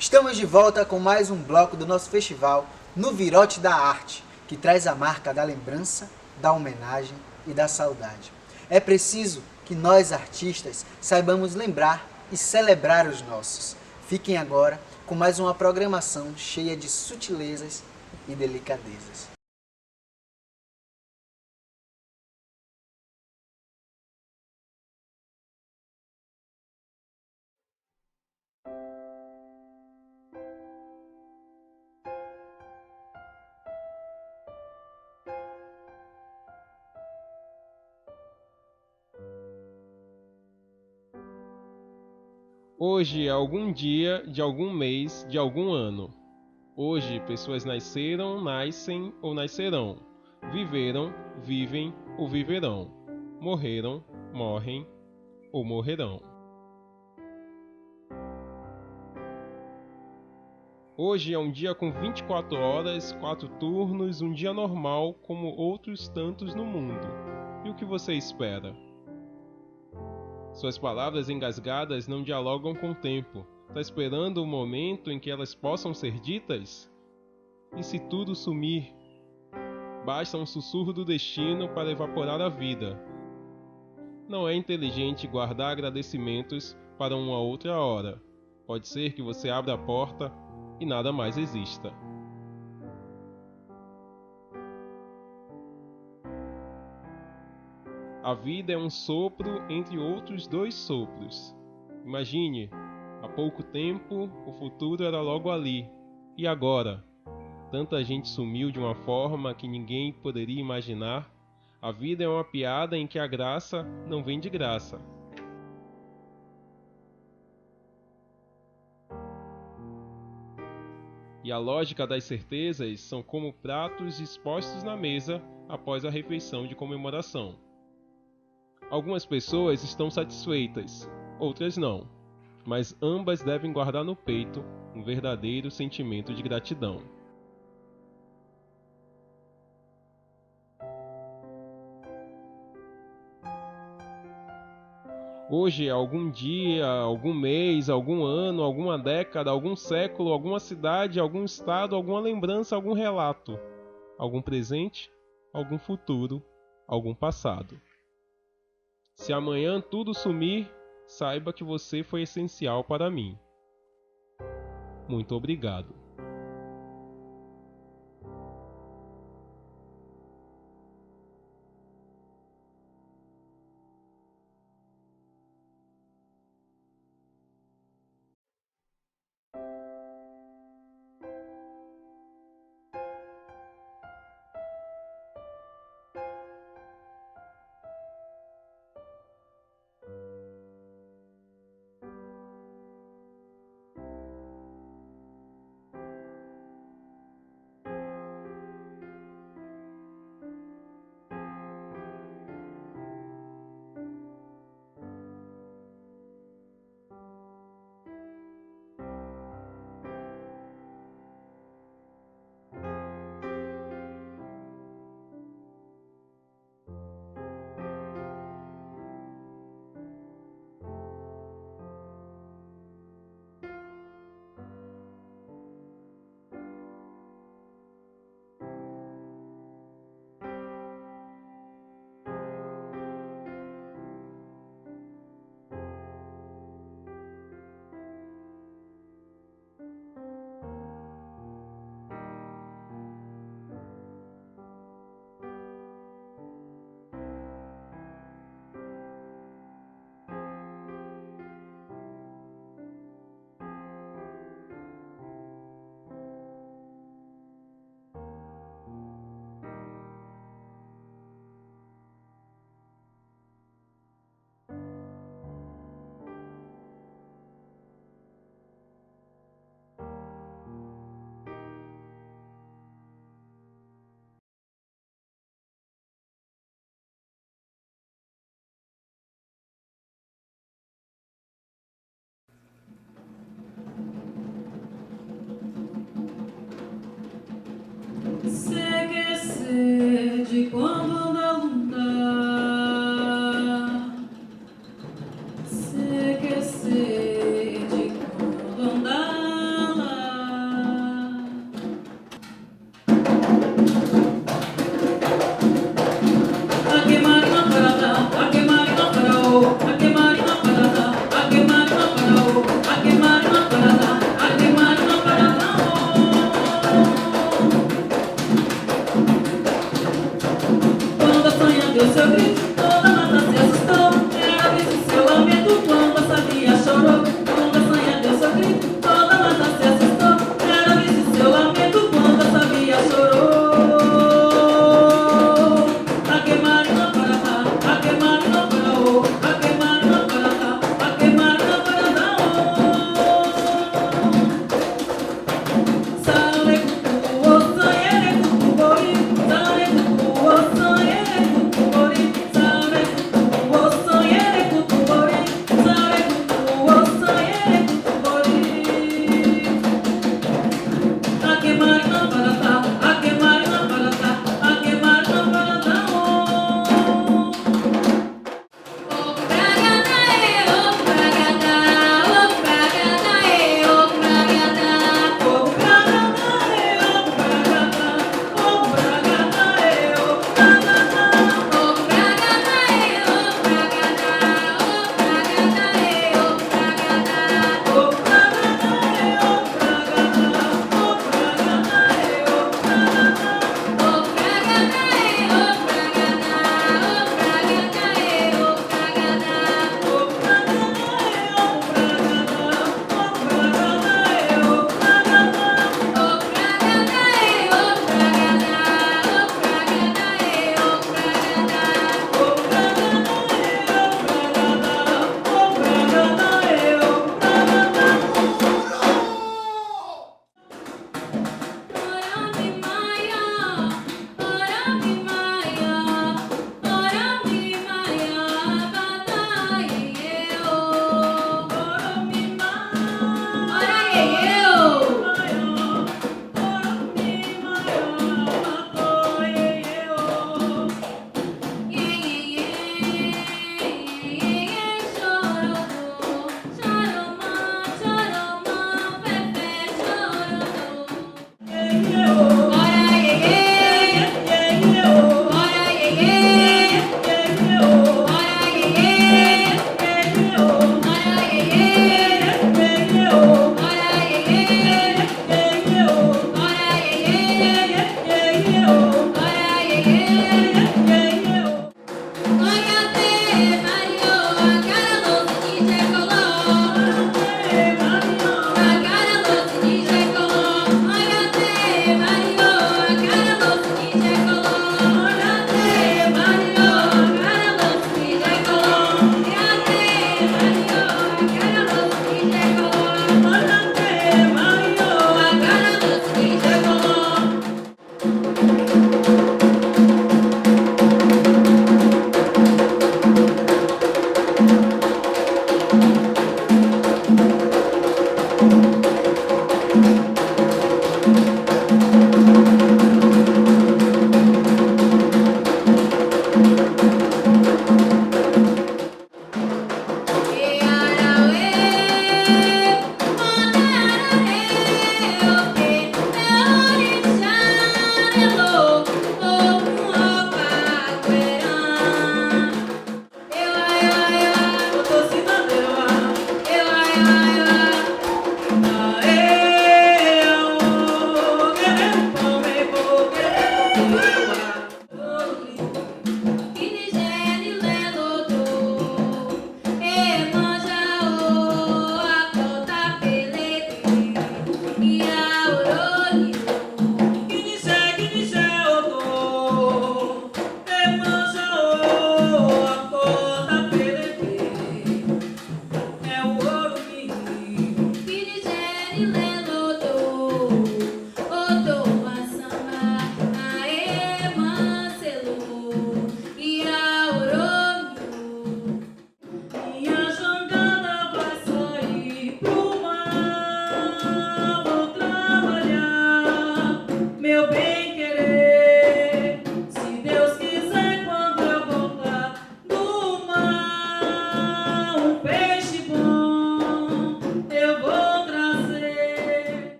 Estamos de volta com mais um bloco do nosso festival No Virote da Arte, que traz a marca da lembrança, da homenagem e da saudade. É preciso que nós, artistas, saibamos lembrar e celebrar os nossos. Fiquem agora com mais uma programação cheia de sutilezas e delicadezas. Hoje é algum dia de algum mês de algum ano. Hoje pessoas nasceram, nascem ou nascerão. Viveram, vivem ou viverão. Morreram, morrem ou morrerão. Hoje é um dia com 24 horas, 4 turnos, um dia normal como outros tantos no mundo. E o que você espera? Suas palavras engasgadas não dialogam com o tempo. Tá esperando o momento em que elas possam ser ditas? E se tudo sumir? Basta um sussurro do destino para evaporar a vida. Não é inteligente guardar agradecimentos para uma outra hora. Pode ser que você abra a porta e nada mais exista. A vida é um sopro entre outros 2 sopros. Imagine, há pouco tempo o futuro era logo ali. E agora? Tanta gente sumiu de uma forma que ninguém poderia imaginar. A vida é uma piada em que a graça não vem de graça. E a lógica das certezas são como pratos dispostos na mesa após a refeição de comemoração. Algumas pessoas estão satisfeitas, outras não, mas ambas devem guardar no peito um verdadeiro sentimento de gratidão. Hoje é algum dia, algum mês, algum ano, alguma década, algum século, alguma cidade, algum estado, alguma lembrança, algum relato, algum presente, algum futuro, algum passado. Se amanhã tudo sumir, saiba que você foi essencial para mim. Muito obrigado.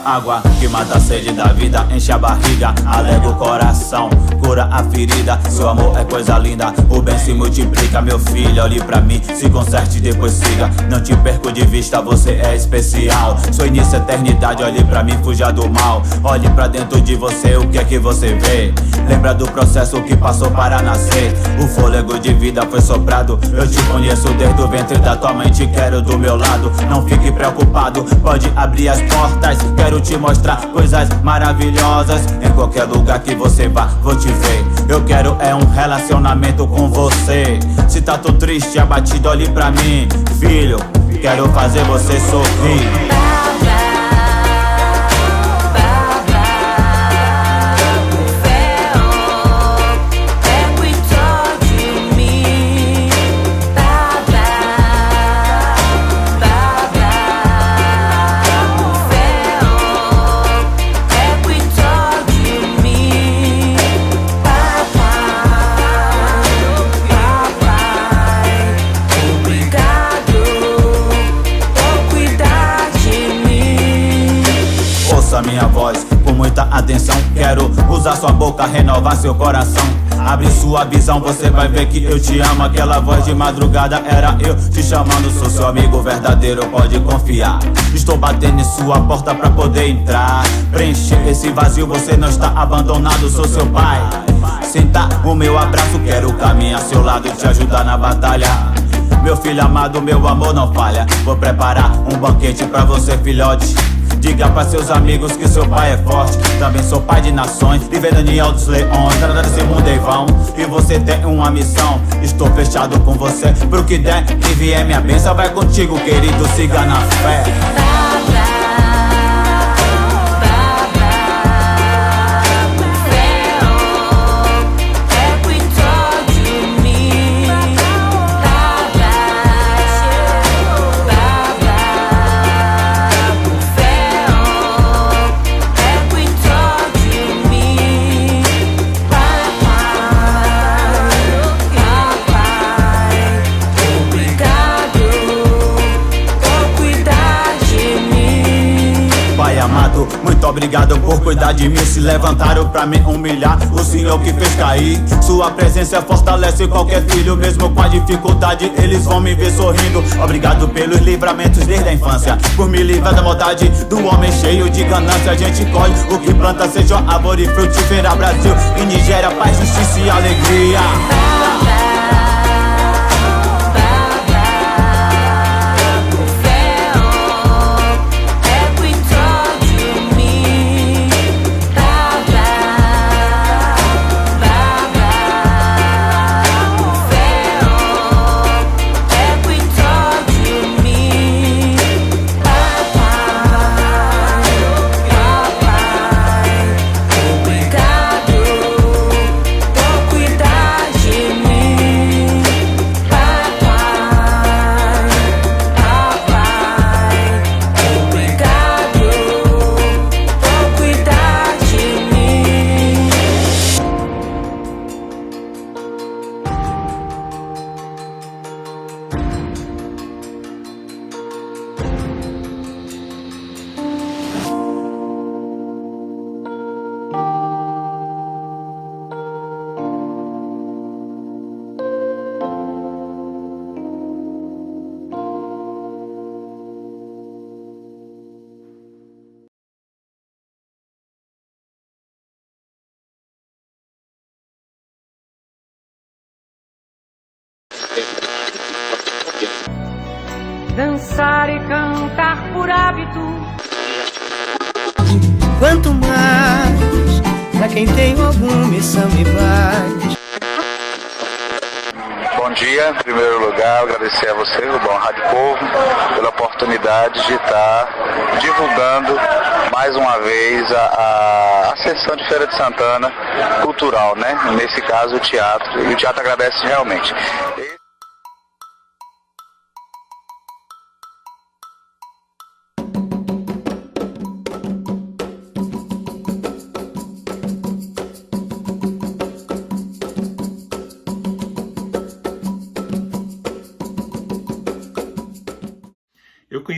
Água que mata a sede da vida, enche a barriga, alega o coração, cura a ferida. Seu amor é coisa linda, o bem se multiplica. Meu filho, olhe pra mim, se conserte e depois siga. Não te perco de vista, você é especial. Sou início, eternidade, olhe pra mim, fuja do mal. Olhe pra dentro de você, o que é que você vê? Lembra do processo que passou para nascer. O fôlego de vida foi soprado. Eu te conheço desde o ventre da tua mãe, te quero do meu lado. Não fique preocupado, pode abrir as portas. Quero te mostrar coisas maravilhosas. Em qualquer lugar que você vá, vou te ver. Eu quero é um relacionamento com você. Se tá tão triste, abatido, olhe pra mim. Filho, quero fazer você sorrir. Minha voz com muita atenção, quero usar sua boca, renovar seu coração. Abre sua visão, você vai ver que eu te amo. Aquela voz de madrugada era eu te chamando. Sou seu amigo verdadeiro, pode confiar. Estou batendo em sua porta pra poder entrar. Preencher esse vazio, você não está abandonado. Sou seu pai, senta o meu abraço. Quero caminhar ao seu lado, te ajudar na batalha. Meu filho amado, meu amor não falha. Vou preparar um banquete pra você, filhote. Diga pra seus amigos que seu pai é forte. Também sou pai de nações, viver Daniel dos leões. Nada desse mundo é vão, e você tem uma missão. Estou fechado com você, pro que der e vier minha bênção. Vai contigo, querido, siga na fé. Muito obrigado por cuidar de mim. Se levantaram pra me humilhar, o Senhor que fez cair. Sua presença fortalece qualquer filho. Mesmo com a dificuldade, eles vão me ver sorrindo. Obrigado pelos livramentos desde a infância, por me livrar da maldade do homem cheio de ganância. A gente colhe o que planta, seja árvore frutífera. Brasil e Nigéria, paz, justiça e alegria. Dançar e cantar por hábito. Quanto mais pra quem tem alguma missão e vai. Bom dia, em primeiro lugar agradecer a você, o Dom Rádio Povo, pela oportunidade de estar divulgando mais uma vez a sessão de Feira de Santana cultural, né? Nesse caso o teatro, e o teatro agradece realmente.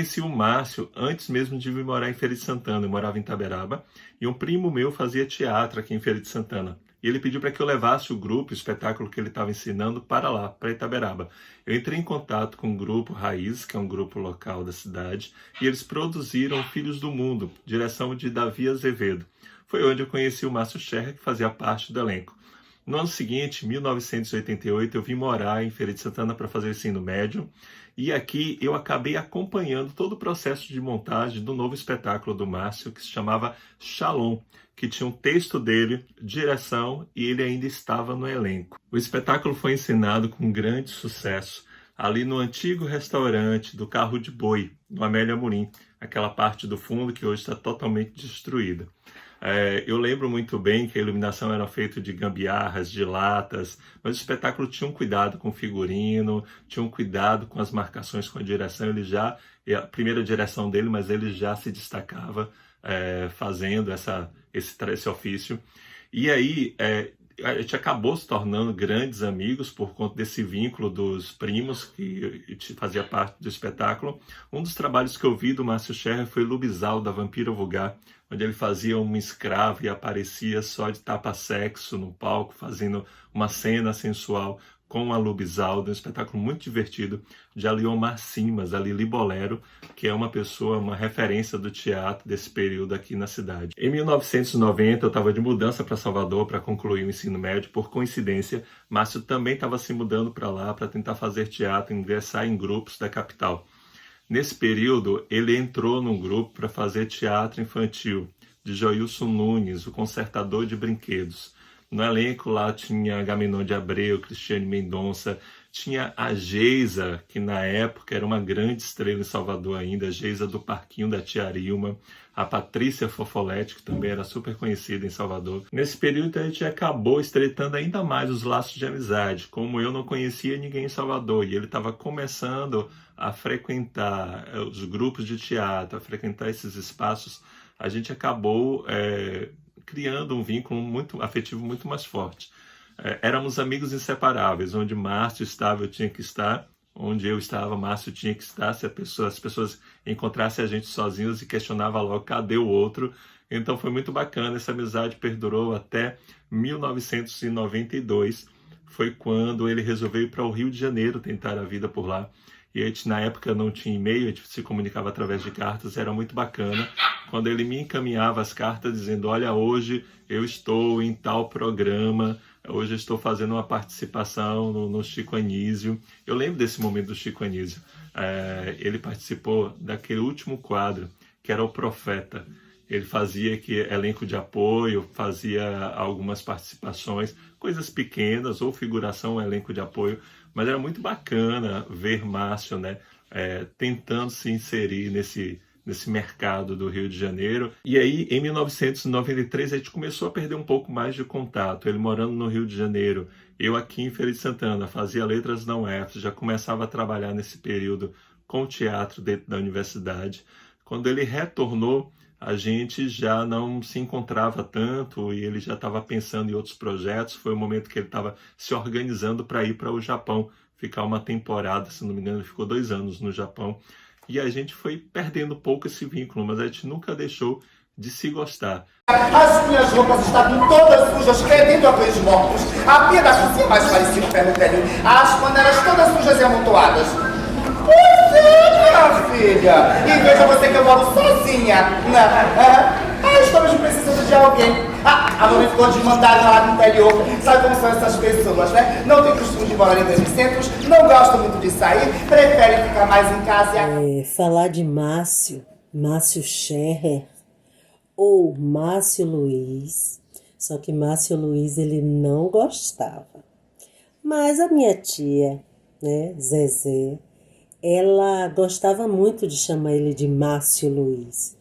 conheci o Márcio antes mesmo de vir morar em Feira de Santana. Eu morava em Itaberaba e um primo meu fazia teatro aqui em Feira de Santana. E ele pediu para que eu levasse o grupo, o espetáculo que ele estava ensinando, para lá, para Itaberaba. Eu entrei em contato com o grupo Raiz, que é um grupo local da cidade, e eles produziram Filhos do Mundo, direção de Davi Azevedo. Foi onde eu conheci o Márcio Scherrer, que fazia parte do elenco. No ano seguinte, 1988, eu vim morar em Feira de Santana para fazer o ensino médio, e aqui eu acabei acompanhando todo o processo de montagem do novo espetáculo do Márcio, que se chamava Shalom, que tinha um texto dele, direção, e ele ainda estava no elenco. O espetáculo foi encenado com grande sucesso ali no antigo restaurante do Carro de Boi, no Amélia Amorim, aquela parte do fundo que hoje está totalmente destruída. Eu lembro muito bem que a iluminação era feita de gambiarras, de latas, mas o espetáculo tinha um cuidado com o figurino, tinha um cuidado com as marcações, com a direção. A primeira direção dele, mas ele já se destacava fazendo esse ofício. E aí a gente acabou se tornando grandes amigos por conta desse vínculo dos primos que fazia parte do espetáculo. Um dos trabalhos que eu vi do Márcio Scherrer foi Lubizal, da Vampira Vulgar, onde ele fazia uma escrava e aparecia só de tapa-sexo no palco, fazendo uma cena sensual com a Lubizal, um espetáculo muito divertido, de Aliomar Simas, a Lili Bolero, que é uma referência do teatro desse período aqui na cidade. Em 1990, eu estava de mudança para Salvador para concluir o ensino médio. Por coincidência, Márcio também estava se mudando para lá para tentar fazer teatro, ingressar em grupos da capital. Nesse período, ele entrou num grupo para fazer teatro infantil, de Joilson Nunes, o consertador de brinquedos. No elenco lá tinha Agamenon de Abreu, Cristiane Mendonça, tinha a Geisa, que na época era uma grande estrela em Salvador ainda, a Geisa do Parquinho da Tia Arilma, a Patrícia Fofolete, que também era super conhecida em Salvador. Nesse período a gente acabou estreitando ainda mais os laços de amizade, como eu não conhecia ninguém em Salvador, e ele estava começando a frequentar os grupos de teatro, a frequentar esses espaços, a gente acabou criando um vínculo muito afetivo muito mais forte. Éramos amigos inseparáveis, onde Márcio estava, eu tinha que estar, onde eu estava, Márcio tinha que estar. Se as pessoas encontrassem a gente sozinhos e questionavam logo, cadê o outro? Então foi muito bacana, essa amizade perdurou até 1992, foi quando ele resolveu ir para o Rio de Janeiro tentar a vida por lá. E a gente, na época, não tinha e-mail, a gente se comunicava através de cartas, era muito bacana. Quando ele me encaminhava as cartas dizendo, olha, hoje eu estou em tal programa, hoje eu estou fazendo uma participação no Chico Anísio. Eu lembro desse momento do Chico Anísio. Ele participou daquele último quadro, que era o Profeta. Ele fazia elenco de apoio, fazia algumas participações, coisas pequenas, ou figuração, elenco de apoio, mas era muito bacana ver Márcio, né, tentando se inserir nesse mercado do Rio de Janeiro. E aí, em 1993, a gente começou a perder um pouco mais de contato. Ele morando no Rio de Janeiro, eu aqui em Feira de Santana, fazia letras na UF, já começava a trabalhar nesse período com teatro dentro da universidade. Quando ele retornou, a gente já não se encontrava tanto e ele já estava pensando em outros projetos. Foi o momento que ele estava se organizando para ir para o Japão, ficar uma temporada, se não me engano, ele ficou 2 anos no Japão. E a gente foi perdendo um pouco esse vínculo, mas a gente nunca deixou de se gostar. As minhas roupas estavam todas sujas, fedendo a dois mortos. A pia da cozinha mais parecia um ferro velho. As panelas todas sujas e amontoadas. Pois é, minha filha. E veja você que eu moro sozinha. Estamos precisando de alguém. A mamãe ficou de mandar lá no interior. Sabe como são essas pessoas, né? Não tem costume de morar em grandes centros, não gostam muito de sair, preferem ficar mais em casa. Falar de Márcio Scherrer ou Márcio Luiz, só que Márcio Luiz ele não gostava. Mas a minha tia, né, Zezé, ela gostava muito de chamar ele de Márcio Luiz.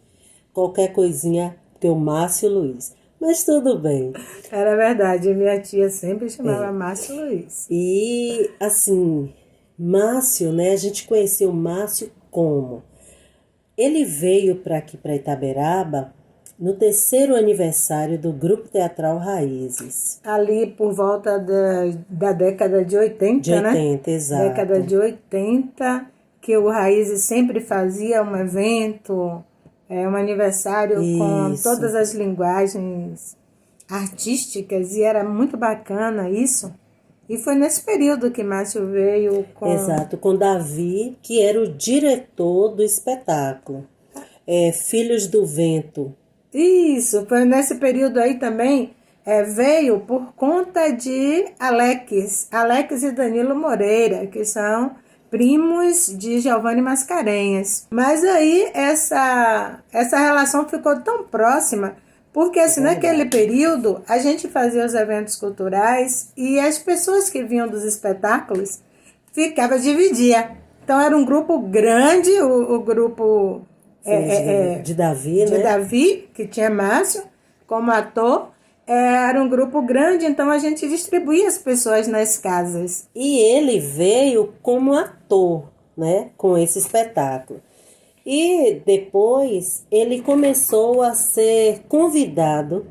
Qualquer coisinha, teu Márcio Luiz. Mas tudo bem. Era verdade, minha tia sempre chamava Márcio Luiz. E, assim, Márcio, né, a gente conheceu Márcio como? Ele veio para aqui, para Itaberaba, no 3º aniversário do Grupo Teatral Raízes. Ali por volta da década de 80, né? De 80, exato. Década de 80, que o Raízes sempre fazia um evento, um aniversário com todas as linguagens artísticas, e era muito bacana isso. E foi nesse período que Márcio veio com... Exato, com Davi, que era o diretor do espetáculo. Filhos do Vento. Isso, foi nesse período aí também, veio por conta de Alex e Danilo Moreira, que são primos de Giovanni Mascarenhas. Mas aí essa relação ficou tão próxima, porque assim, naquele período a gente fazia os eventos culturais e as pessoas que vinham dos espetáculos dividia. Então era um grupo grande, o grupo de Davi, de né? Davi, que tinha Márcio como ator. Era um grupo grande, então a gente distribuía as pessoas nas casas. E ele veio como ator, né, com esse espetáculo. E depois ele começou a ser convidado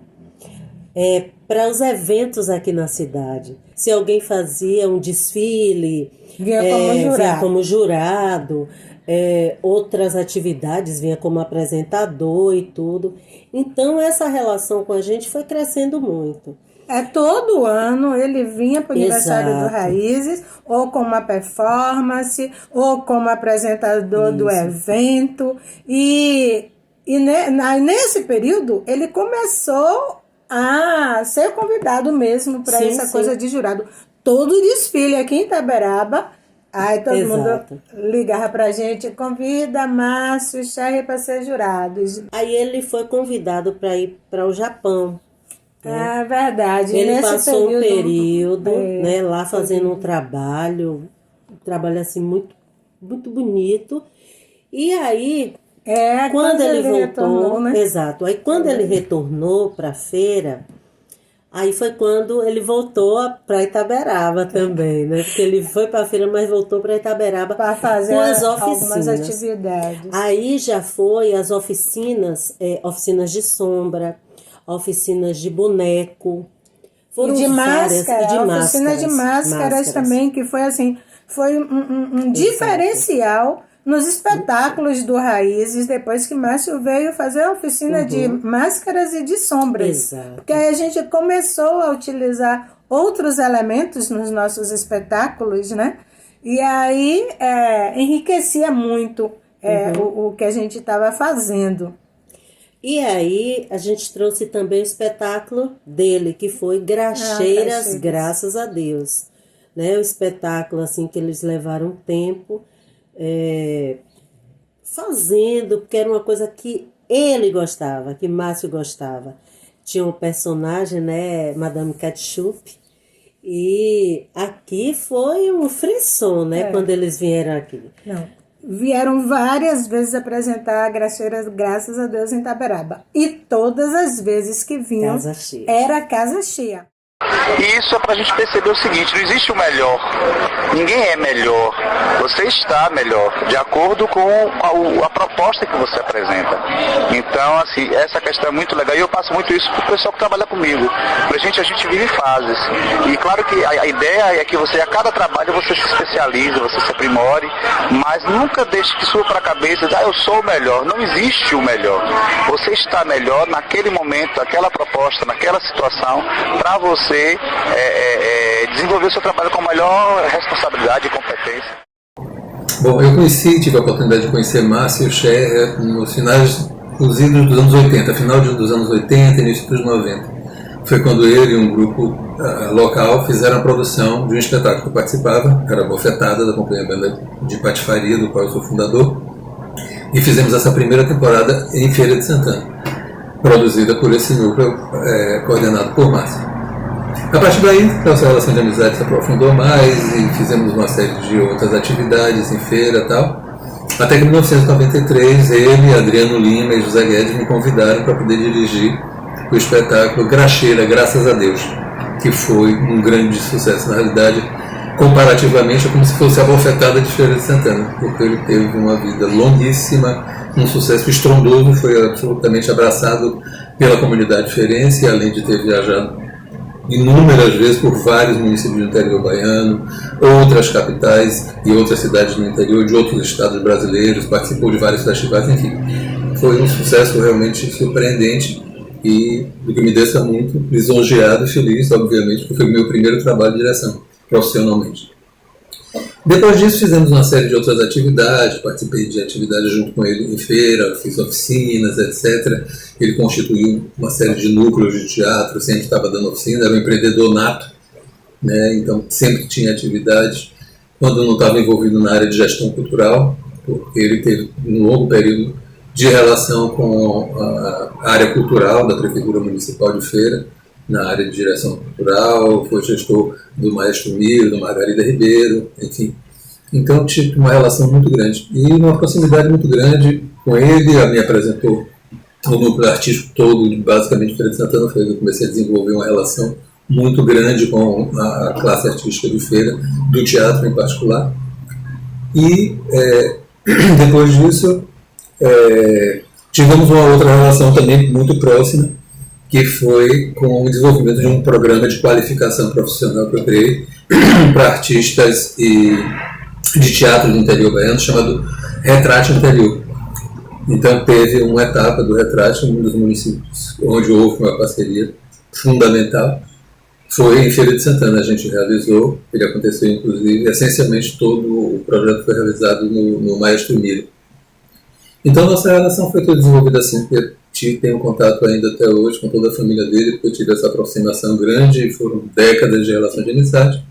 para os eventos aqui na cidade. Se alguém fazia um desfile, vinha como jurado. Outras atividades, vinha como apresentador e tudo. Então essa relação com a gente foi crescendo muito. Todo ano ele vinha para o aniversário do Raízes, ou com uma performance, ou como apresentador do evento. E nesse período ele começou a ser convidado mesmo para essa coisa de jurado. Todo desfile aqui em Itaberaba, aí todo mundo ligava pra gente, convida Márcio Cherrer para ser jurado. Aí ele foi convidado para ir para o Japão. É verdade. Ele passou um período lá fazendo um trabalho assim muito, muito bonito. E aí, quando ele voltou, retornou, né? Exato. Aí quando ele retornou para a feira, aí foi quando ele voltou para Itaberaba também, né? Porque ele foi para a feira, mas voltou para Itaberaba para fazer com as oficinas. Algumas atividades. Aí já foi as oficinas de sombra, oficinas de boneco, foram de várias, oficina de máscaras também, que foi assim, foi um diferencial nos espetáculos do Raízes, depois que Márcio veio fazer a oficina de máscaras e de sombras. Exato. Porque aí a gente começou a utilizar outros elementos nos nossos espetáculos, né? E aí enriquecia muito o que a gente estava fazendo. E aí a gente trouxe também o espetáculo dele, que foi Graxeiras, Graças a Deus. Né? O espetáculo assim, que eles levaram um tempo fazendo, porque era uma coisa que ele gostava, que Márcio gostava. Tinha um personagem, né, Madame Ketchup, e aqui foi um frisson, né, quando eles vieram aqui. Vieram várias vezes apresentar Graxeiras, Graças a Deus, em Itaberaba. E todas as vezes que vinham, era casa cheia. E isso é para a gente perceber o seguinte, não existe o melhor, ninguém é melhor, você está melhor, de acordo com a proposta que você apresenta. Então, assim, essa questão é muito legal, e eu passo muito isso para o pessoal que trabalha comigo. A gente vive fases, e claro que a ideia é que você, a cada trabalho, você se especialize, você se aprimore, mas nunca deixe que suba para a cabeça, eu sou o melhor. Não existe o melhor, você está melhor naquele momento, naquela proposta, naquela situação, para você desenvolver o seu trabalho com maior responsabilidade e competência. Bom, eu tive a oportunidade de conhecer Márcio Cherrer nos idos dos anos 80, final dos anos 80 e início dos 90. Foi quando ele e um grupo local fizeram a produção de um espetáculo que eu participava, era a Bofetada, da Companhia Banda de Patifaria, do qual eu sou fundador, e fizemos essa primeira temporada em Feira de Santana, produzida por esse núcleo coordenado por Márcio. A partir daí, nossa relação de amizade se aprofundou mais e fizemos uma série de outras atividades em feira e tal. Até que em 1993, ele, Adriano Lima e José Guedes me convidaram para poder dirigir o espetáculo Graxeira, Graças a Deus, que foi um grande sucesso. Na realidade, comparativamente, é como se fosse a Bofetada de Feira de Santana, porque ele teve uma vida longuíssima, um sucesso estrondoso, foi absolutamente abraçado pela comunidade feirense, além de ter viajado inúmeras vezes por vários municípios do interior baiano, outras capitais e outras cidades do interior de outros estados brasileiros, participou de vários festivais, enfim. Foi um sucesso realmente surpreendente e o que me deixa muito lisonjeado e feliz, obviamente, porque foi o meu primeiro trabalho de direção, profissionalmente. Depois disso, fizemos uma série de outras atividades, participei de atividades junto com ele em feira, fiz oficinas, etc. Ele constituiu uma série de núcleos de teatro, sempre estava dando oficina, era um empreendedor nato, né? Então sempre tinha atividades. Quando não estava envolvido na área de gestão cultural, porque ele teve um longo período de relação com a área cultural da Prefeitura Municipal de Feira, na área de direção cultural, foi gestor do Maestro Miro, do Margarida Ribeiro, enfim. Então tive uma relação muito grande e uma proximidade muito grande com ele. Me apresentou o núcleo artístico todo, basicamente Feira de Santana. Foi eu comecei a desenvolver uma relação muito grande com a classe artística de Feira, do teatro em particular. E depois disso tivemos uma outra relação também muito próxima, que foi com o desenvolvimento de um programa de qualificação profissional que eu criei para artistas de teatro do interior baiano, chamado Retrate Interior. Então teve uma etapa do Retrate, um dos municípios onde houve uma parceria fundamental, foi em Feira de Santana. A gente realizou, ele aconteceu inclusive, essencialmente todo o projeto foi realizado no Maestro Miro. Então nossa relação foi toda desenvolvida assim, tenho contato ainda até hoje com toda a família dele, porque eu tive essa aproximação grande, foram décadas de relação de amizade,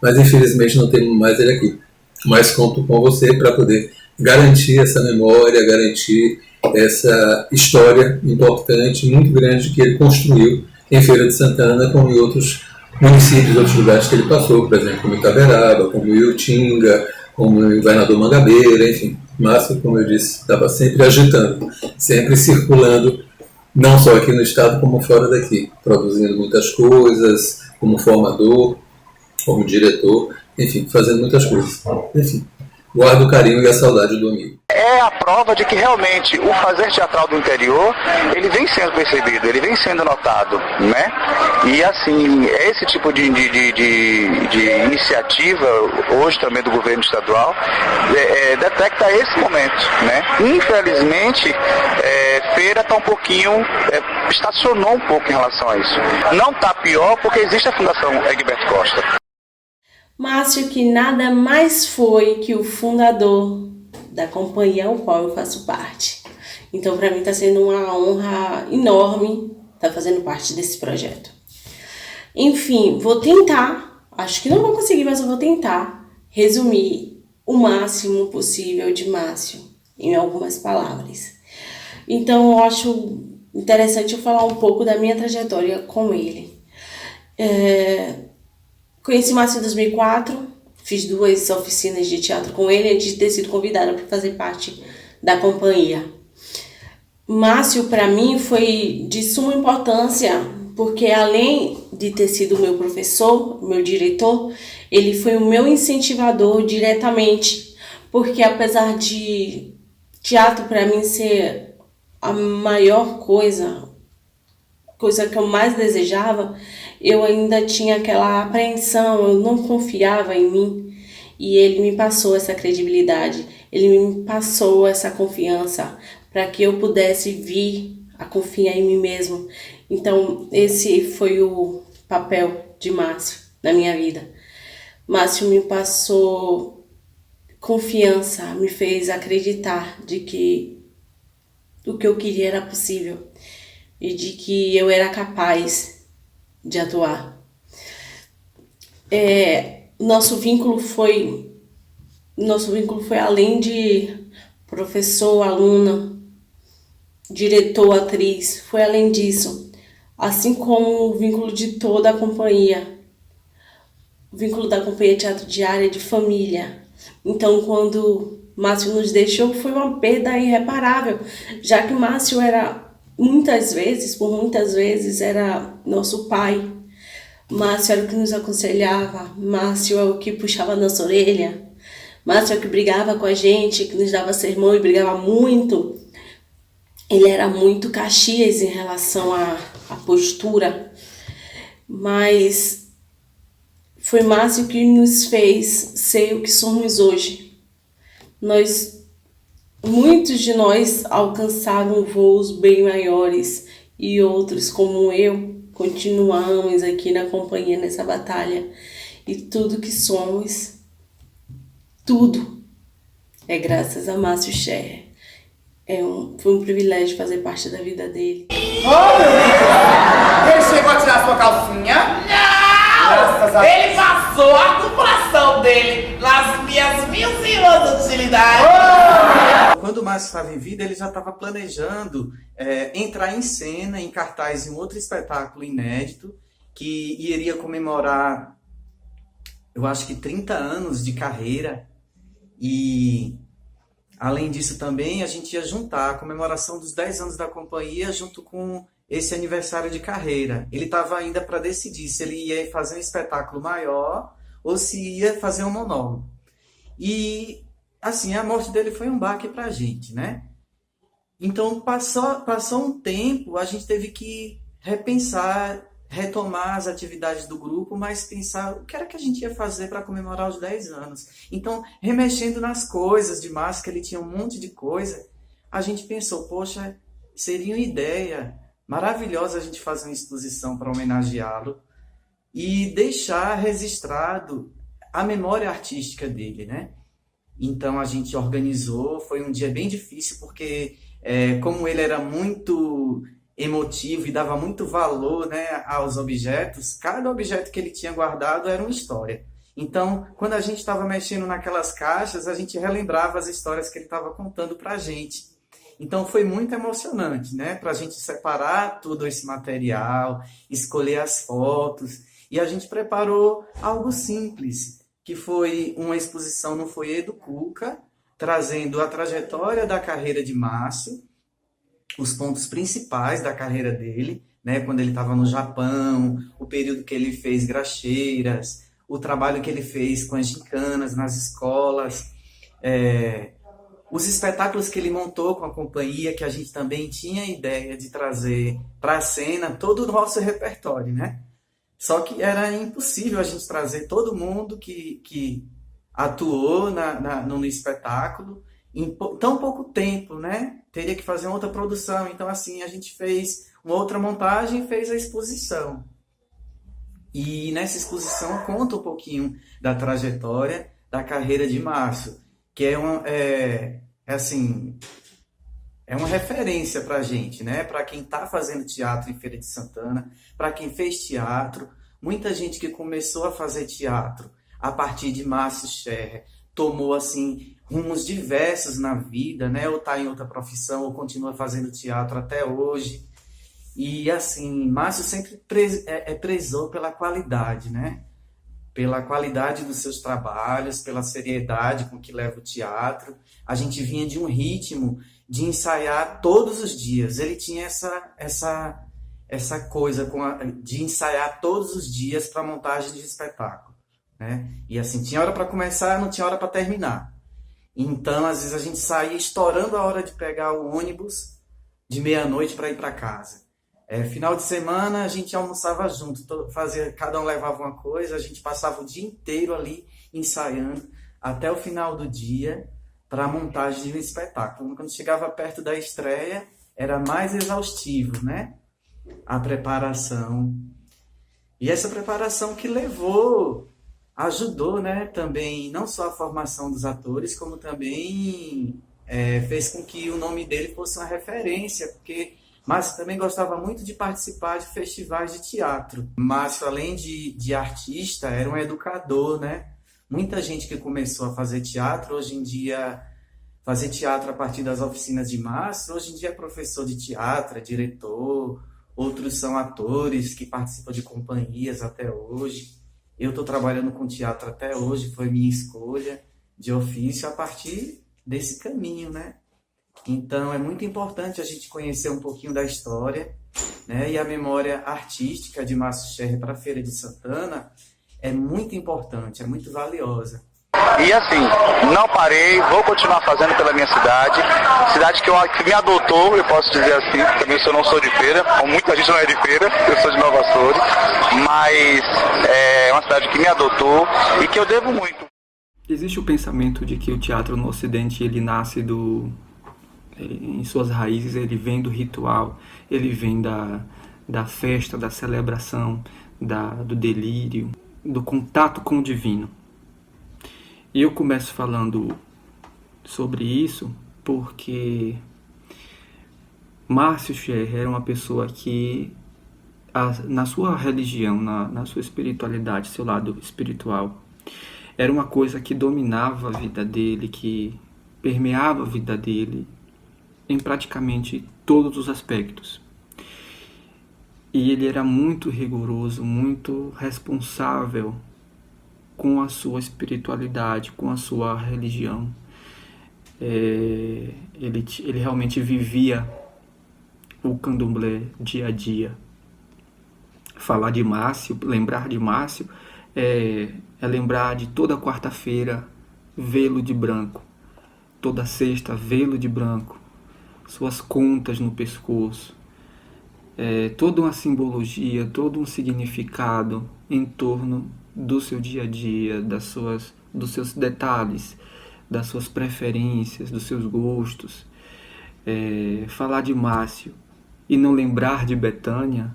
mas infelizmente não temos mais ele aqui. Mas conto com você para poder garantir essa memória, garantir essa história importante, muito grande, que ele construiu em Feira de Santana, como em outros municípios, outros lugares que ele passou, por exemplo, como Itaberaba, como Iutinga, como o Governador Mangabeira, enfim. Márcio, como eu disse, estava sempre agitando, sempre circulando, não só aqui no estado, como fora daqui, produzindo muitas coisas, como formador, como diretor, enfim, fazendo muitas coisas. Enfim, guardo o carinho e a saudade do amigo. É a prova de que realmente o fazer teatral do interior, ele vem sendo percebido, ele vem sendo notado, né? E assim, esse tipo de iniciativa, hoje também do governo estadual, detecta esse momento, né? Infelizmente, Feira está um pouquinho, estacionou um pouco em relação a isso. Não está pior porque existe a Fundação Egberto Costa. Márcio, que nada mais foi que o fundador da companhia ao qual eu faço parte. Então, para mim está sendo uma honra enorme estar fazendo parte desse projeto. Enfim, vou tentar, acho que não vou conseguir, mas eu vou tentar resumir o máximo possível de Márcio em algumas palavras. Então, eu acho interessante eu falar um pouco da minha trajetória com ele. Conheci Márcio em 2004, fiz 2 oficinas de teatro com ele antes de ter sido convidada para fazer parte da companhia. Márcio, para mim, foi de suma importância, porque além de ter sido meu professor, meu diretor, ele foi o meu incentivador diretamente, porque apesar de teatro para mim ser a maior coisa que eu mais desejava, eu ainda tinha aquela apreensão, eu não confiava em mim, e ele me passou essa credibilidade, ele me passou essa confiança para que eu pudesse vir a confiar em mim mesmo. Então esse foi o papel de Márcio na minha vida. Márcio me passou confiança, me fez acreditar de que o que eu queria era possível e de que eu era capaz de atuar. Nosso vínculo foi além de professor, aluna, diretor, atriz, foi além disso, assim como o vínculo de toda a companhia, o vínculo da Companhia Teatro Diário de família. Então, quando Márcio nos deixou, foi uma perda irreparável, já que Márcio era por muitas vezes, era nosso pai. Márcio era o que nos aconselhava, Márcio é o que puxava a nossa orelha, Márcio é o que brigava com a gente, que nos dava sermão e brigava muito. Ele era muito Caxias em relação à postura. mas foi Márcio que nos fez ser o que somos hoje. Muitos de nós alcançaram voos bem maiores e outros, como eu, continuamos aqui na companhia nessa batalha. E tudo que somos, tudo, é graças a Márcio Scherrer. Foi um privilégio fazer parte da vida dele. Oh, meu Deus! Ele chegou a tirar sua calcinha? Não! Ele passou a tubulação dele nas minhas 1000 anos de utilidade. Oh! Quando o Márcio estava em vida, ele já estava planejando entrar em cena, em cartaz, em um outro espetáculo inédito, que iria comemorar, eu acho que 30 anos de carreira. E além disso também a gente ia juntar a comemoração dos 10 anos da companhia junto com esse aniversário de carreira. Ele estava ainda para decidir se ele ia fazer um espetáculo maior ou se ia fazer um monólogo. E assim, a morte dele foi um baque para a gente, né? Então passou um tempo, a gente teve que repensar, retomar as atividades do grupo, mas pensar o que era que a gente ia fazer para comemorar os 10 anos. Então, remexendo nas coisas de Márcio, que ele tinha um monte de coisa, a gente pensou, poxa, seria uma ideia maravilhosa a gente fazer uma exposição para homenageá-lo e deixar registrado a memória artística dele, né? Então, a gente organizou, foi um dia bem difícil, porque como ele era muito emotivo e dava muito valor, né, aos objetos, cada objeto que ele tinha guardado era uma história. Então, quando a gente estava mexendo naquelas caixas, a gente relembrava as histórias que ele estava contando para a gente. Então, foi muito emocionante, né, para a gente separar todo esse material, escolher as fotos, e a gente preparou algo simples, que foi uma exposição no foyer do Cuca, trazendo a trajetória da carreira de Márcio, os pontos principais da carreira dele, né, quando ele estava no Japão, o período que ele fez graxeiras, o trabalho que ele fez com as gincanas nas escolas, os espetáculos que ele montou com a companhia, que a gente também tinha a ideia de trazer para a cena todo o nosso repertório, né? Só que era impossível a gente trazer todo mundo que atuou no espetáculo em tão pouco tempo, né? Teria que fazer outra produção. Então, assim, a gente fez uma outra montagem e fez a exposição. E nessa exposição conta um pouquinho da trajetória da carreira de Márcio, que é uma referência para a gente, né? Para quem está fazendo teatro em Feira de Santana, para quem fez teatro. Muita gente que começou a fazer teatro a partir de Márcio Scherrer tomou, assim, rumos diversos na vida, né? Ou está em outra profissão, ou continua fazendo teatro até hoje. E, assim, Márcio sempre prezou pela qualidade, né? Pela qualidade dos seus trabalhos, pela seriedade com que leva o teatro. A gente vinha de um ritmo de ensaiar todos os dias. Ele tinha essa coisa de ensaiar todos os dias para montagem de espetáculo, né? E assim, tinha hora para começar, não tinha hora para terminar. Então, às vezes, a gente saía estourando a hora de pegar o ônibus de meia-noite para ir para casa. Final de semana, a gente almoçava junto, cada um levava uma coisa, a gente passava o dia inteiro ali ensaiando até o final do dia para a montagem de um espetáculo. Quando chegava perto da estreia, era mais exaustivo, né? A preparação. E essa preparação que ajudou, né, também, não só a formação dos atores, como também fez com que o nome dele fosse uma referência, porque Márcio também gostava muito de participar de festivais de teatro. Márcio, além de artista, era um educador, né? Muita gente que começou a fazer teatro, hoje em dia, fazer teatro a partir das oficinas de Márcio, hoje em dia é professor de teatro, é diretor, outros são atores que participam de companhias até hoje. Eu estou trabalhando com teatro até hoje, foi minha escolha de ofício a partir desse caminho, né? Então, é muito importante a gente conhecer um pouquinho da história, né? E a memória artística de Márcio Scherrer para a Feira de Santana é muito importante, é muito valiosa. E assim, não parei, vou continuar fazendo pela minha cidade que me adotou, eu posso dizer assim, também eu não sou de Feira, como muita gente não é de Feira, eu sou de Nova Açores, mas é uma cidade que me adotou e que eu devo muito. Existe o pensamento de que o teatro no Ocidente ele nasce em suas raízes, ele vem do ritual, ele vem da festa, da celebração, do delírio, do contato com o divino. E eu começo falando sobre isso porque Márcio Scherrer era uma pessoa que, na sua religião, na sua espiritualidade, seu lado espiritual, era uma coisa que dominava a vida dele, que permeava a vida dele em praticamente todos os aspectos. E ele era muito rigoroso, muito responsável com a sua espiritualidade, com a sua religião. Ele realmente vivia o candomblé dia a dia. Falar de Márcio, lembrar de Márcio, é lembrar de toda quarta-feira vê-lo de branco, toda sexta vê-lo de branco, suas contas no pescoço, toda uma simbologia, todo um significado em torno do seu dia a dia, dos seus detalhes, das suas preferências, dos seus gostos. Falar de Márcio e não lembrar de Betânia,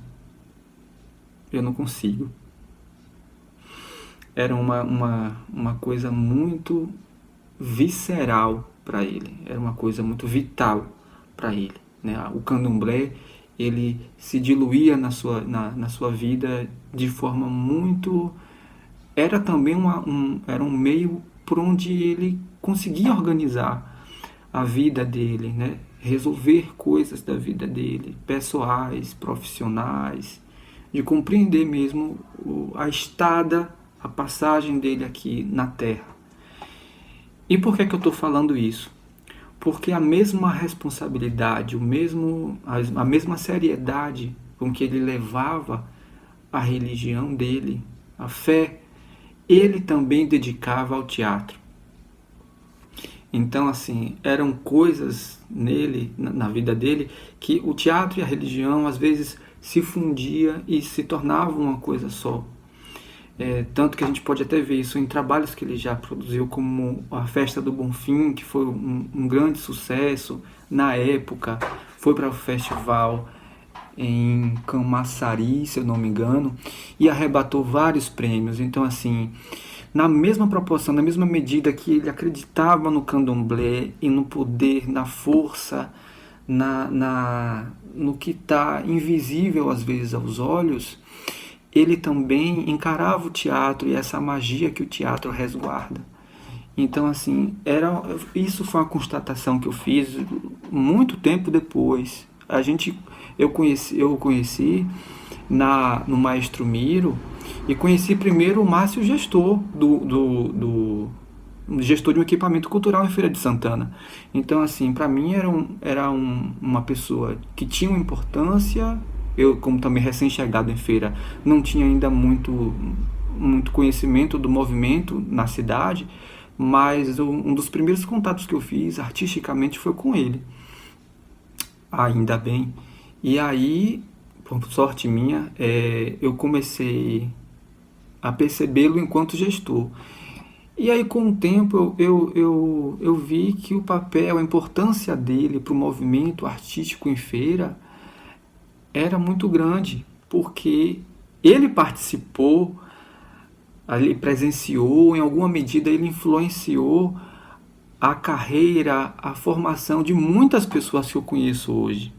eu não consigo. Era uma coisa muito visceral para ele, era uma coisa muito vital para ele, né? O candomblé, ele se diluía na sua vida de forma muito... Era também era um meio por onde ele conseguia organizar a vida dele, né? Resolver coisas da vida dele, pessoais, profissionais, de compreender mesmo a passagem dele aqui na Terra. E por que eu estou falando isso? Porque a mesma responsabilidade, a mesma seriedade com que ele levava a religião dele, a fé, ele também dedicava ao teatro. Então, assim, eram coisas nele, na vida dele, que o teatro e a religião às vezes se fundia e se tornavam uma coisa só. Tanto que a gente pode até ver isso em trabalhos que ele já produziu, como a Festa do Bonfim, que foi um grande sucesso na época, foi para o festival em Camaçari, se eu não me engano, e arrebatou vários prêmios. Então, assim, na mesma proporção, na mesma medida que ele acreditava no candomblé e no poder, na força, no que está invisível às vezes aos olhos, ele também encarava o teatro e essa magia que o teatro resguarda. Então, assim, isso foi uma constatação que eu fiz muito tempo depois. Eu conheci no Maestro Miro e conheci primeiro o Márcio gestor gestor de um equipamento cultural em Feira de Santana. Então, assim, para mim era uma pessoa que tinha uma importância. Eu, como também recém-chegado em Feira, não tinha ainda muito conhecimento do movimento na cidade, mas um dos primeiros contatos que eu fiz artisticamente foi com ele. Ainda bem. E aí, por sorte minha, eu comecei a percebê-lo enquanto gestor. E aí, com o tempo, eu vi que o papel, a importância dele para o movimento artístico em Feira era muito grande, porque ele participou, ele presenciou, em alguma medida ele influenciou a carreira, a formação de muitas pessoas que eu conheço hoje,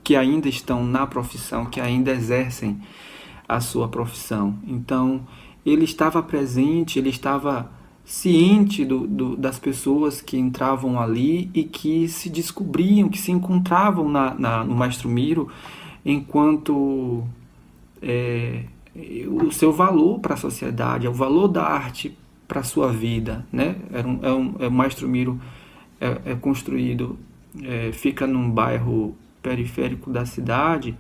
que ainda estão na profissão, que ainda exercem a sua profissão. Então, ele estava presente, ele estava ciente das pessoas que entravam ali e que se descobriam, que se encontravam no Maestro Miro, enquanto o seu valor para a sociedade, o valor da arte para a sua vida, né? O Maestro Miro é construído, fica num bairro periférico da cidade,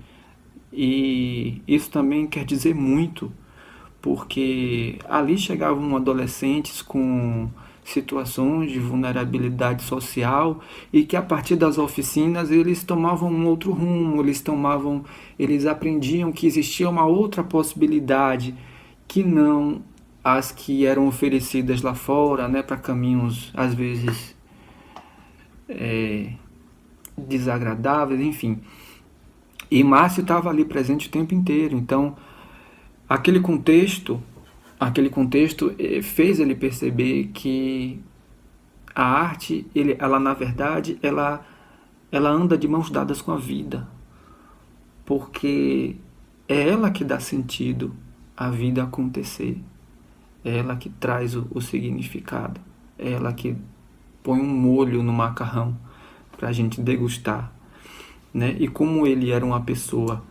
e isso também quer dizer muito, porque ali chegavam adolescentes com situações de vulnerabilidade social e que a partir das oficinas eles tomavam um outro rumo, eles aprendiam que existia uma outra possibilidade que não as que eram oferecidas lá fora, né, para caminhos às vezes desagradáveis, enfim. E Márcio estava ali presente o tempo inteiro, então aquele contexto fez ele perceber que a arte, ela na verdade, ela anda de mãos dadas com a vida, porque é ela que dá sentido à vida acontecer, é ela que traz o significado, é ela que põe um molho no macarrão para a gente degustar, né? E como ele era uma pessoa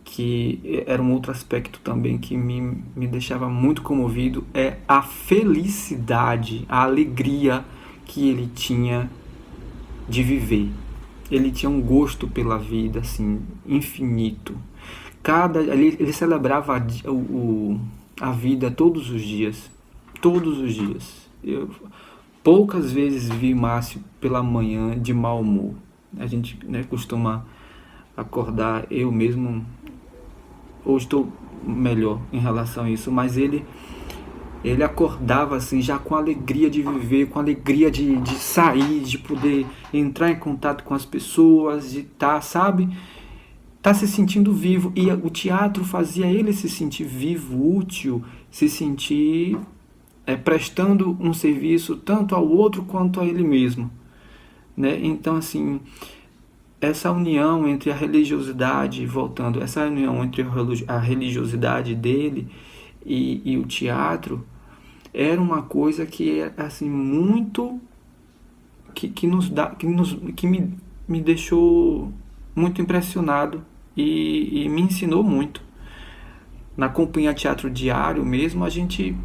que era um outro aspecto também que me deixava muito comovido, é a felicidade, a alegria que ele tinha de viver. Ele tinha um gosto pela vida, assim, infinito. Ele celebrava a vida todos os dias. Todos os dias. Eu poucas vezes vi Márcio pela manhã de mau humor. A gente, né, costuma acordar, eu mesmo hoje estou melhor em relação a isso, mas ele acordava assim já com alegria de viver, com alegria de sair, de poder entrar em contato com as pessoas, de estar se sentindo vivo. E o teatro fazia ele se sentir vivo, útil, se sentir prestando um serviço tanto ao outro quanto a ele mesmo, né? Então, assim, essa união entre a religiosidade, essa união entre a religiosidade dele e o teatro era uma coisa que é assim muito que me deixou muito impressionado e me ensinou muito. Na Companhia Teatro Diário mesmo, a gente,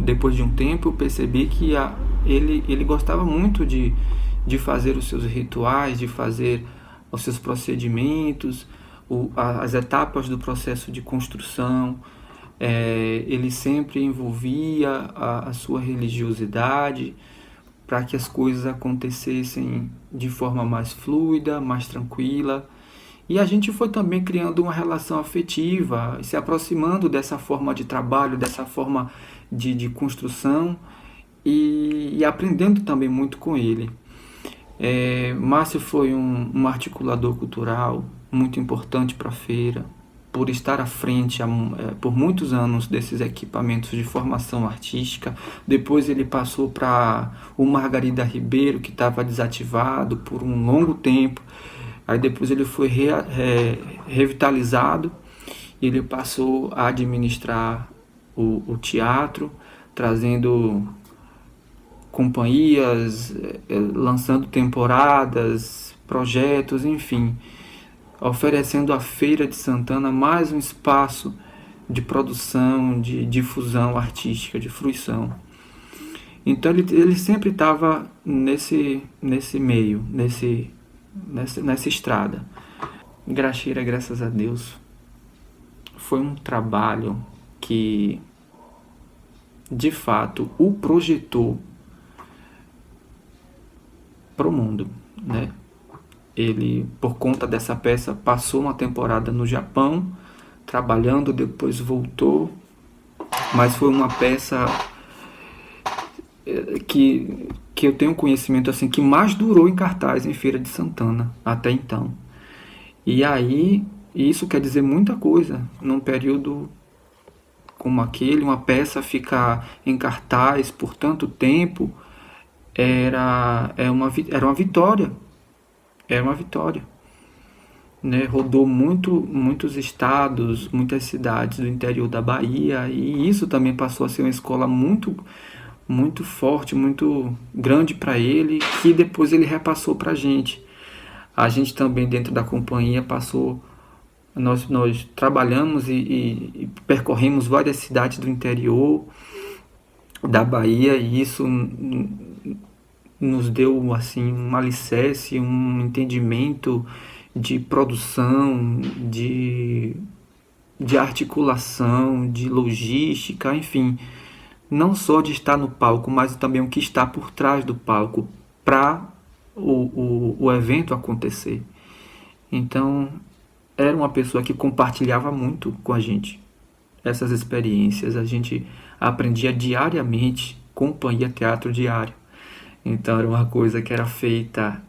depois de um tempo, eu percebi que ele gostava muito de fazer os seus rituais, de fazer os seus procedimentos, as etapas do processo de construção. Ele sempre envolvia a sua religiosidade para que as coisas acontecessem de forma mais fluida, mais tranquila. E a gente foi também criando uma relação afetiva, se aproximando dessa forma de trabalho, dessa forma de construção e aprendendo também muito com ele. Márcio foi um articulador cultural muito importante para a feira, por estar à frente por muitos anos desses equipamentos de formação artística. Depois ele passou para o Margarida Ribeiro, que estava desativado por um longo tempo. Aí depois ele foi revitalizado e ele passou a administrar o teatro, trazendo companhias, lançando temporadas, projetos, enfim, oferecendo à Feira de Santana mais um espaço de produção, de difusão artística, de fruição. Então ele sempre estava nesse meio, nessa estrada. Graxeira, graças a Deus, foi um trabalho que, de fato, o projetou para o mundo, né? Ele, por conta dessa peça, passou uma temporada no Japão, trabalhando, depois voltou, mas foi uma peça que eu tenho conhecimento assim, que mais durou em cartaz em Feira de Santana, até então. E aí, isso quer dizer muita coisa, num período como aquele, uma peça ficar em cartaz por tanto tempo, era uma vitória. Era uma vitória, né? Rodou muitos estados, muitas cidades do interior da Bahia, e isso também passou a ser uma escola muito, muito forte, muito grande para ele, que depois ele repassou para a gente. A gente também, dentro da companhia, nós trabalhamos e percorremos várias cidades do interior da Bahia, e isso nos deu assim um alicerce, um entendimento de produção, de de articulação, de logística, enfim, não só de estar no palco, mas também o que está por trás do palco para o evento acontecer. Então, era uma pessoa que compartilhava muito com a gente essas experiências. A gente aprendia diariamente, companhia teatro diário. Então, era uma coisa que era feita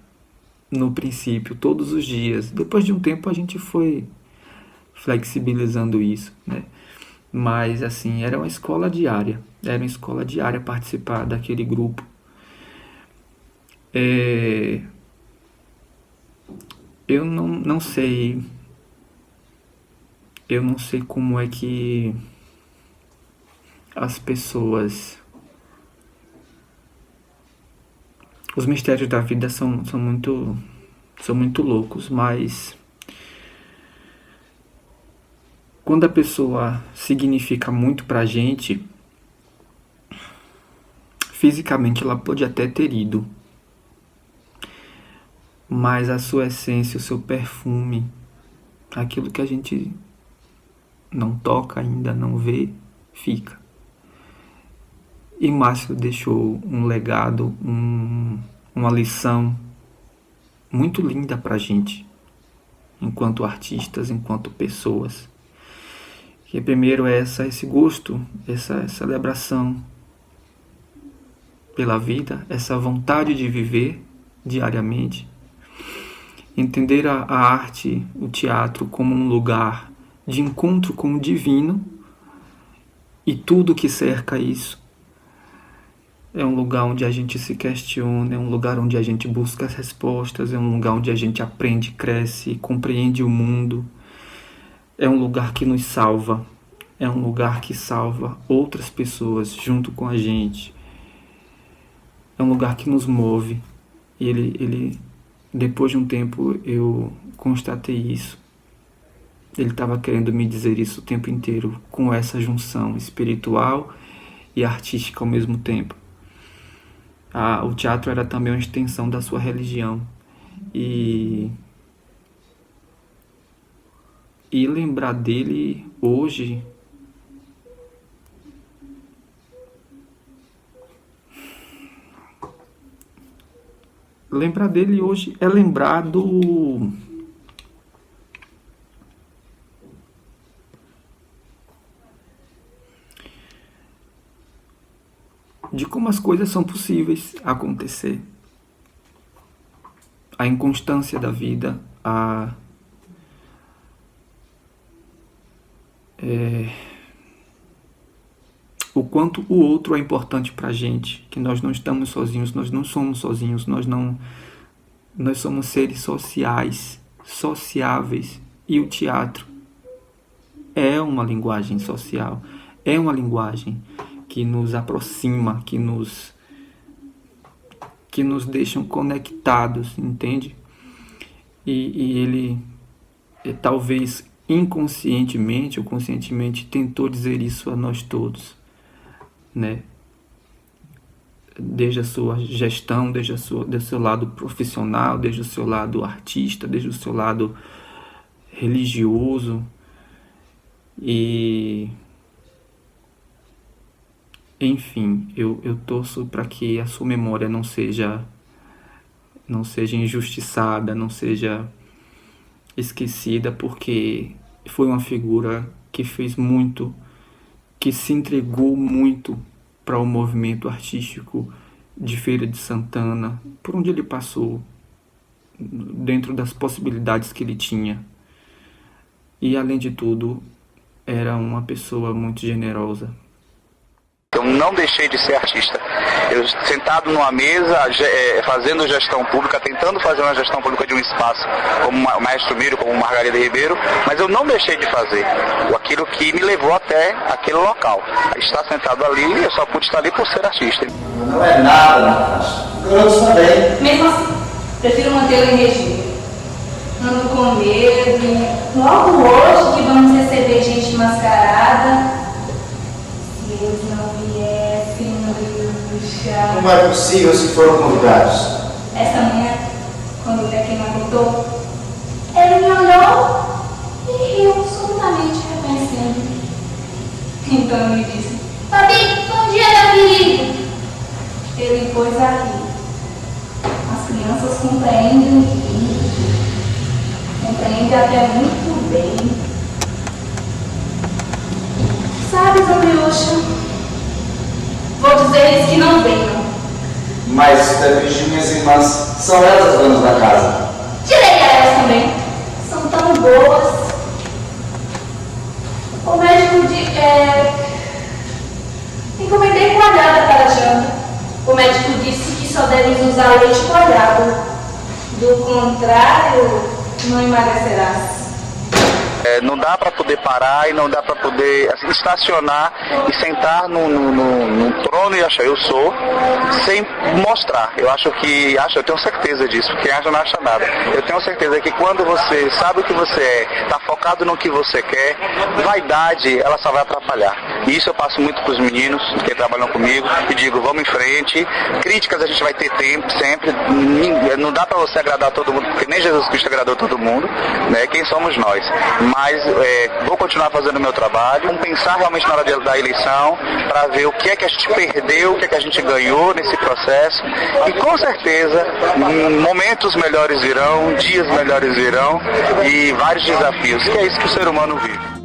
no princípio todos os dias. Depois de um tempo, a gente foi flexibilizando isso, né? Mas, assim, era uma escola diária. Era uma escola diária participar daquele grupo. Eu não sei. Eu não sei como é que as pessoas... Os mistérios da vida são muito loucos, mas quando a pessoa significa muito pra gente, fisicamente ela pode até ter ido, mas a sua essência, o seu perfume, aquilo que a gente não toca ainda, não vê, fica. E Márcio deixou um legado, uma lição muito linda pra gente, enquanto artistas, enquanto pessoas. Que primeiro é esse gosto, essa celebração pela vida, essa vontade de viver diariamente. Entender a arte, o teatro como um lugar de encontro com o divino e tudo que cerca isso. É um lugar onde a gente se questiona, é um lugar onde a gente busca as respostas, é um lugar onde a gente aprende, cresce, compreende o mundo. É um lugar que nos salva, é um lugar que salva outras pessoas junto com a gente. É um lugar que nos move. E ele depois de um tempo eu constatei isso. Ele estava querendo me dizer isso o tempo inteiro, com essa junção espiritual e artística ao mesmo tempo. O teatro era também uma extensão da sua religião. E lembrar dele hoje é lembrar de como as coisas são possíveis acontecer. A inconstância da vida, o quanto o outro é importante pra gente, que nós não estamos sozinhos, nós não somos sozinhos, nós somos seres sociais, sociáveis, e o teatro é uma linguagem social, é uma linguagem que nos aproxima, que nos deixam conectados, entende? E ele talvez inconscientemente ou conscientemente tentou dizer isso a nós todos, né? Desde a sua gestão, desde o seu lado profissional, desde o seu lado artista, desde o seu lado religioso. E enfim, eu torço para que a sua memória não seja injustiçada, não seja esquecida, porque foi uma figura que fez muito, que se entregou muito para o movimento artístico de Feira de Santana, por onde ele passou, dentro das possibilidades que ele tinha. E, além de tudo, era uma pessoa muito generosa. Eu não deixei de ser artista. Eu sentado numa mesa, fazendo gestão pública, tentando fazer uma gestão pública de um espaço, como o Maestro Miro, como Margarida Ribeiro, mas eu não deixei de fazer aquilo que me levou até aquele local. Estar sentado ali, eu só pude estar ali por ser artista. Não é nada, eu também. Mesmo assim, prefiro mantê-lo em regime. Ando com medo. Logo hoje que vamos receber gente mascarada. Se eles não viessem, Luxa. Como é possível se foram convidados? Essa manhã, quando o Pequeno acordou, ele me olhou e riu absolutamente reconhecido. então e disse: Fabi, bom dia, meu querido. Ele pôs a rir. As crianças compreendem até muito bem. Sabe, Zambiúcha, vou dizer-lhes que não venham. Mas deve de minhas irmãs, são elas as donas da casa. Direi a elas também. São tão boas. O médico encomendei coalhada para a janta. O médico disse que só devem usar leite coalhado. Do contrário, não emagrecerás. Não dá para poder parar e não dá para poder estacionar e sentar num trono e achar eu sou, sem mostrar. Eu tenho certeza disso, quem acha não acha nada. Eu tenho certeza que quando você sabe o que você é, está focado no que você quer, vaidade, ela só vai atrapalhar. E isso eu passo muito para os meninos que trabalham comigo e digo, vamos em frente. Críticas a gente vai ter tempo, sempre. Não dá para você agradar todo mundo, porque nem Jesus Cristo agradou todo mundo, né? Quem somos nós? Mas vou continuar fazendo o meu trabalho, vamos pensar realmente na hora da eleição, para ver o que é que a gente perdeu, o que é que a gente ganhou nesse processo, e com certeza momentos melhores virão, dias melhores virão, e vários desafios, que é isso que o ser humano vive.